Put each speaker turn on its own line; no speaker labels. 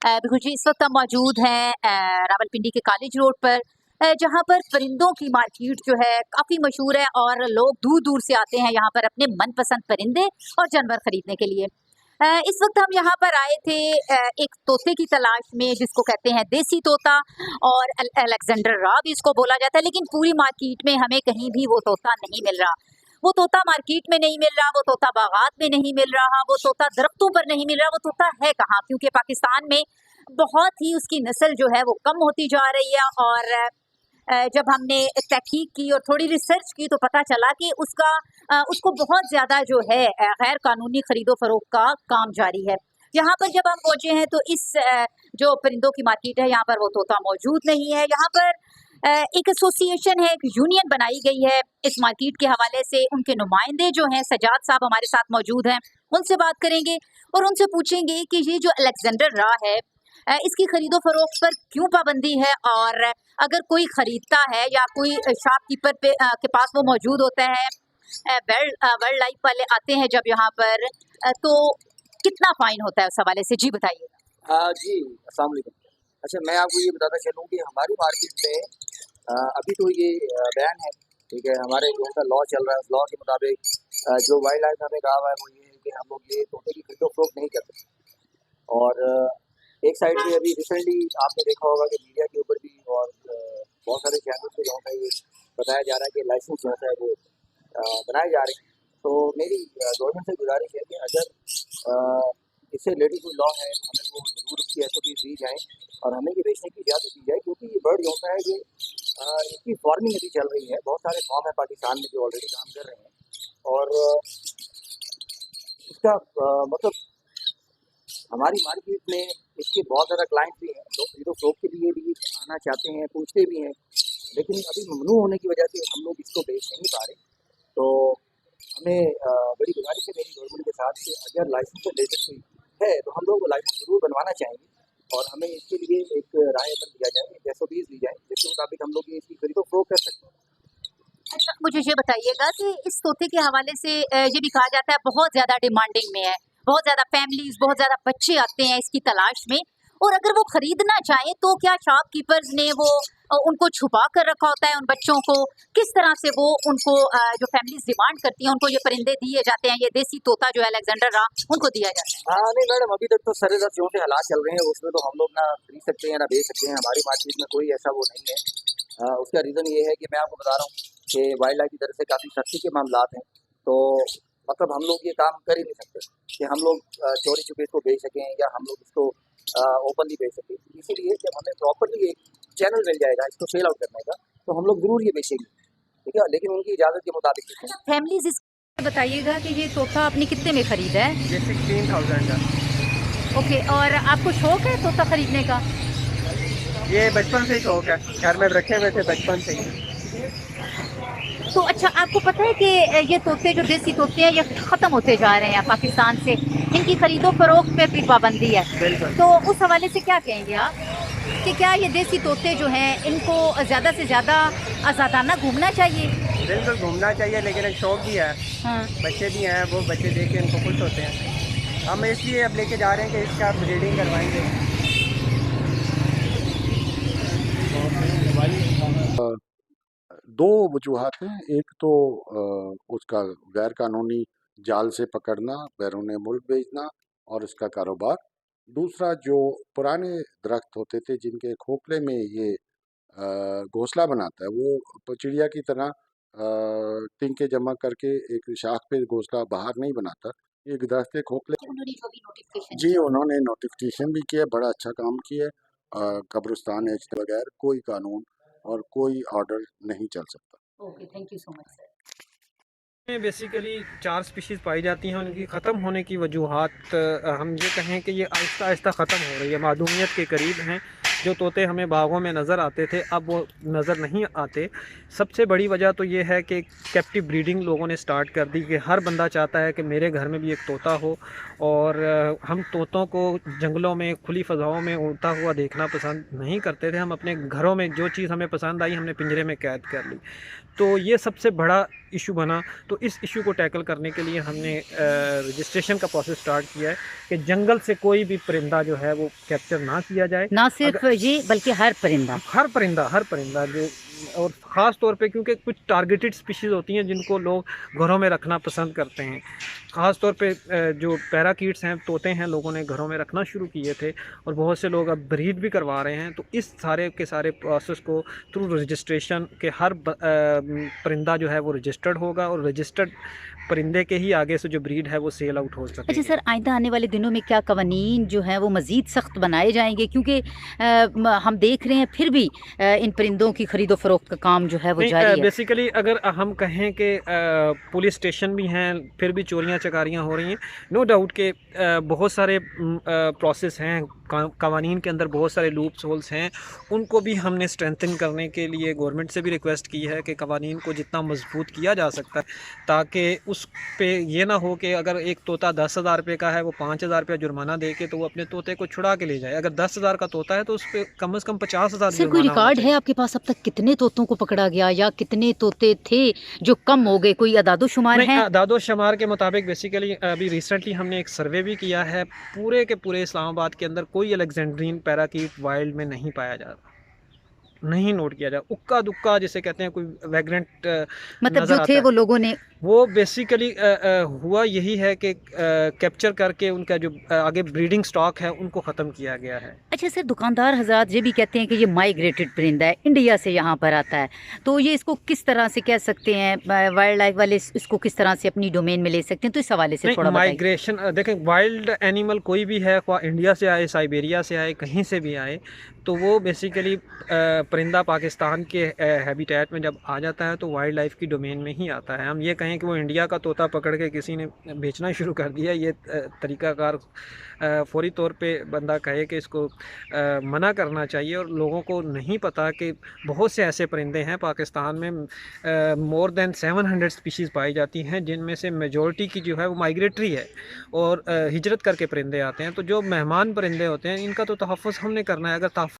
बिल्कुल जी, इस वक्त हम मौजूद हैं रावलपिंडी के कॉलेज रोड पर, जहाँ पर परिंदों की मार्केट जो है काफ़ी मशहूर है और लोग दूर दूर से आते हैं यहाँ पर अपने मनपसंद परिंदे और जानवर खरीदने के लिए। इस वक्त हम यहाँ पर आए थे एक तोते की तलाश में, जिसको कहते हैं देसी तोता और अलेक्जेंडर रा भी इसको बोला जाता है, लेकिन पूरी मार्केट में हमें कहीं भी वो तोता नहीं मिल रहा। वो तोता मार्केट में नहीं मिल रहा, वो तोता बागात में नहीं मिल रहा, वो तोता दरख्तों पर नहीं मिल रहा, वो तोता है कहाँ? क्योंकि पाकिस्तान में बहुत ही उसकी नस्ल जो है वो कम होती जा रही है। और जब हमने तहकीक की और थोड़ी रिसर्च की तो पता चला कि उसको बहुत ज़्यादा जो है गैर कानूनी खरीदो फरोख्त का काम जारी है। यहाँ पर जब हम पहुँचे हैं तो इस जो परिंदों की मार्केट है, यहाँ पर वो तोता मौजूद नहीं है। यहाँ पर एक एसोसिएशन है, एक यूनियन बनाई गई है इस मार्केट के हवाले से। उनके नुमाइंदे जो हैं, सजाद साहब हमारे साथ मौजूद हैं, उनसे बात करेंगे और उनसे पूछेंगे कि ये जो अलेक्जेंडर रा है, इसकी खरीदो फरोख्त पर क्यों पाबंदी है, और अगर कोई खरीदता है या कोई शॉपकीपर के पास वो मौजूद होता है, वाइल्ड लाइफ वाले आते हैं जब यहाँ पर, तो कितना फाइन होता है उस हवाले से जी बताइएगा।
जी, अस्सलाम वालेकुम। अच्छा, मैं आपको ये बताना चलूँ कि हमारी मार्केट में अभी तो ये बैन है, ठीक है। हमारे जो उनका लॉ चल रहा है, उस लॉ के मुताबिक जो वाइल्ड लाइफ हमें कहा हुआ है वो ये है कि हम लोग ये तोते की खरीदो फरोख्त नहीं कर सकते। और एक साइड पे अभी रिसेंटली आपने देखा होगा कि मीडिया के ऊपर भी और बहुत सारे चैनल पे जो है ये बताया जा रहा है कि लाइसेंस जो है वो बनाए जा रहे हैं। तो मेरी गवर्नमेंट से गुजारिश है कि अगर इससे रिलेटेड कोई लॉ है तो हमें वो ज़रूर उसकी SOPs दी जाएँ और हमें ये बेचने की इजाज़त दी जाए, क्योंकि ये बर्ड जो होता है ये इसकी फार्मिंग अभी चल रही है। बहुत सारे फार्म है पाकिस्तान में जो ऑलरेडी काम कर रहे हैं और इसका मतलब हमारी मार्केट में इसके बहुत ज़्यादा क्लाइंट भी हैं। लोग खरीदो फरोख्त के लिए भी आना चाहते हैं, पूछते भी हैं, लेकिन अभी ममनू होने की वजह से हम लोग इसको बेच नहीं पा रहे। तो हमें बड़ी गुजारिश है मेरी गवर्नमेंट के साथ कि अगर लाइसेंस रिलेटेड कोई है तो हम लोग लाइसेंस ज़रूर बनवाना चाहेंगे और हमें इसके लिए एक राय अमल दिया जाए, एक SOPs दी जाए, जिसके मुताबिक हम लोग ये इसकी खरीदो फरोख्त कर सकते हैं।
अच्छा, मुझे ये बताइएगा कि इस तोते के हवाले से ये भी कहा जाता है बहुत ज़्यादा डिमांडिंग में है, बहुत ज़्यादा फैमिलीज़, बहुत ज़्यादा बच्चे आते हैं इसकी तलाश में, और अगर वो खरीदना चाहें तो क्या शॉपकीपर्स ने वो उनको छुपा कर रखा होता है उन बच्चों को? किस तरह से वो उनको जो फैमिलीज़ डिमांड करती हैं उनको ये परिंदे दिए जाते हैं, ये देसी तोता जो है अलेक्जेंडर रा, उनको दिया जाता है?
हाँ, नहीं मैडम, अभी तक तो सरेआम जो के हालात चल रहे हैं उसमें तो हम लोग ना खरीद सकते हैं ना बेच सकते हैं। हमारी मार्केट में कोई ऐसा वो नहीं है। उसका रीज़न ये है कि मैं आपको बता रहा हूँ कि वाइल्ड लाइफ की तरफ से काफ़ी सख्ती के मामलात हैं। तो मतलब हम लोग ये काम कर ही नहीं सकते कि हम लोग चोरी छुपे इसको बेच सकें या हम लोग इसको ओपनली बेच सकें। इसीलिए जब हमें प्रॉपर्ली एक चैनल मिल जाएगा इसको सेल आउट करने का तो हम लोग ज़रूर ये बेचेंगे, ठीक है, लेकिन उनकी इजाज़त के मुताबिक बेचेंगे।
अच्छा, फैमिलीज़ बताइएगा कि ये तोता आपने कितने में खरीदा है?
ये 16,000 का।
ओके, और आपको शौक है तोता खरीदने का?
ये बचपन से ही शौक है, घर में रखे हुए थे बचपन से ही।
तो अच्छा, आपको पता है कि ये तोते जो देसी तोते हैं ये ख़त्म होते जा रहे हैं पाकिस्तान से, इनकी खरीदो फरोख्त पे भी पाबंदी है,
बिल्कुल।
तो उस हवाले से क्या कहेंगे आप कि क्या ये देसी तोते जो हैं इनको ज़्यादा से ज़्यादा आज़ादाना घूमना चाहिए?
बिल्कुल घूमना चाहिए, लेकिन एक शौक भी है।
हाँ।
बच्चे भी हैं, वो बच्चे देख के इनको खुश होते हैं। हम इसलिए अब लेके जा रहे हैं कि इसका ब्रीडिंग करवाएंगे।
दो वजूहात हैं। एक तो उसका गैर कानूनी जाल से पकड़ना, बैरून मुल्क भेजना और इसका कारोबार। दूसरा, जो पुराने दरख्त होते थे जिनके खोखले में ये घोंसला बनाता है, वो चिड़िया की तरह तिनके जमा करके एक शाख पे घोंसला बाहर नहीं बनाता। ये दरख्त के खोखले
उन्होंने जो भी नोटिफिकेशन
जी, उन्होंने नोटिफिकेशन भी किया, बड़ा अच्छा काम किया। कब्रिस्तान एज के बगैर कोई कानून और कोई ऑर्डर नहीं चल सकता।
Okay, thank you so much sir.
में बेसिकली 4 स्पीशीज़ पाई जाती हैं। उनकी ख़त्म होने की वजूहात हम ये कहें कि ये आहिस्ता आहिस्ता ख़त्म हो रही है, मादूमियत के करीब हैं।
जो तोते हमें बागों में नज़र आते थे अब वो नज़र नहीं आते। सबसे बड़ी वजह तो ये है कि कैप्टिव ब्रीडिंग लोगों ने स्टार्ट कर दी कि हर बंदा चाहता है कि मेरे घर में भी एक तोता हो, और हम तोतों को जंगलों में खुली फ़ज़ाओं में उड़ता हुआ देखना पसंद नहीं करते थे। हम अपने घरों में जो चीज़ हमें पसंद आई हमने पिंजरे में कैद कर ली। तो ये सबसे बड़ा इशू बना। तो इस इशू को टैकल करने के लिए हमने रजिस्ट्रेशन का प्रोसेस स्टार्ट किया है कि जंगल से कोई भी परिंदा जो है वो कैप्चर ना किया जाए।
ना सिर्फ ये बल्कि हर परिंदा
हर परिंदा जो, और ख़ास तौर पे क्योंकि कुछ टारगेटेड स्पीशीज़ होती हैं जिनको लोग घरों में रखना पसंद करते हैं। ख़ास तौर पे जो पैराकीट्स हैं, तोते हैं, लोगों ने घरों में रखना शुरू किए थे और बहुत से लोग अब ब्रीड भी करवा रहे हैं। तो इस सारे के सारे प्रोसेस को थ्रू रजिस्ट्रेशन के हर परिंदा जो है वो रजिस्टर्ड होगा, और रजिस्टर्ड परिंदे के ही आगे से जो ब्रीड है वो सेल आउट हो सकेगी।
अच्छा सर, आइंदा आने वाले दिनों में क्या कवानीन जो हैं वो मज़ीद सख्त बनाए जाएंगे, क्योंकि हम देख रहे हैं फिर भी इन परिंदों की खरीदो फरोख्त का काम जो है वो जारी है।
बेसिकली अगर हम कहें कि पुलिस स्टेशन भी हैं फिर भी चोरियां चकारियां हो रही हैं, नो डाउट के बहुत सारे प्रोसेस हैं, कवानीन के अंदर बहुत सारे लूप्स होल्स हैं, उनको भी हमने स्ट्रेंथन करने के लिए गवर्नमेंट से भी रिक्वेस्ट की है कि कवानीन को जितना मजबूत किया जा सकता है, ताकि उस पे ये ना हो कि अगर एक तोता 10,000 रुपये का है वो 5,000 रुपया जुर्माना दे के तो वो अपने तोते को छुड़ा के ले जाए। अगर 10,000 का तोता है तो उस पर कम से कम 50,000
सर, कोई रिकॉर्ड है आपके पास अब तक कितने तोतों को पकड़ा गया या कितने तोते थे जो कम हो गए, कोई अदादो शुमार है?
दादो शुमार के मुताबिक बेसिकली अभी रिसेंटली हमने एक सर्वे भी किया है, पूरे के पूरे इस्लामाबाद के अंदर कोई अलेक्जेंड्रीन पैराकीट वाइल्ड में नहीं पाया जा रहा, नहीं नोट किया जाए। उक्का दुक्का जिसे कहते हैं कोई वैग्रेंट
मतलब जो थे वो लोगों ने
वो बेसिकली हुआ यही है कि कैप्चर करके उनका जो आगे ब्रीडिंग स्टॉक है उनको ख़त्म किया गया है।
अच्छा सर, दुकानदार हजरात ये भी कहते हैं कि ये माइग्रेटेड परिंदा है, इंडिया से यहाँ पर आता है, तो ये इसको किस तरह से कह सकते हैं, वाइल्ड लाइफ वाले इसको किस तरह से अपनी डोमेन में ले सकते हैं? तो इस हवाले से थोड़ा
माइग्रेशन देखें, वाइल्ड एनिमल कोई भी है, इंडिया से आए, साइबेरिया से आए, कहीं से भी आए, तो वो बेसिकली परिंदा पाकिस्तान के हैबिटेट में जब आ जाता है तो वाइल्ड लाइफ की डोमेन में ही आता है। हम ये कहें कि वो इंडिया का तोता पकड़ के किसी ने बेचना शुरू कर दिया, ये तरीक़ाकार फौरी तौर पे बंदा कहे कि इसको मना करना चाहिए। और लोगों को नहीं पता कि बहुत से ऐसे परिंदे हैं पाकिस्तान में, मोर देन 700 स्पीशीज़ पाई जाती हैं, जिनमें से मेजॉरिटी की जो है वो माइग्रेटरी है और हिजरत करके परिंदे आते हैं। तो जो मेहमान परिंदे होते हैं इनका तो तहफ़्फ़ुज़ हमने करना है। अगर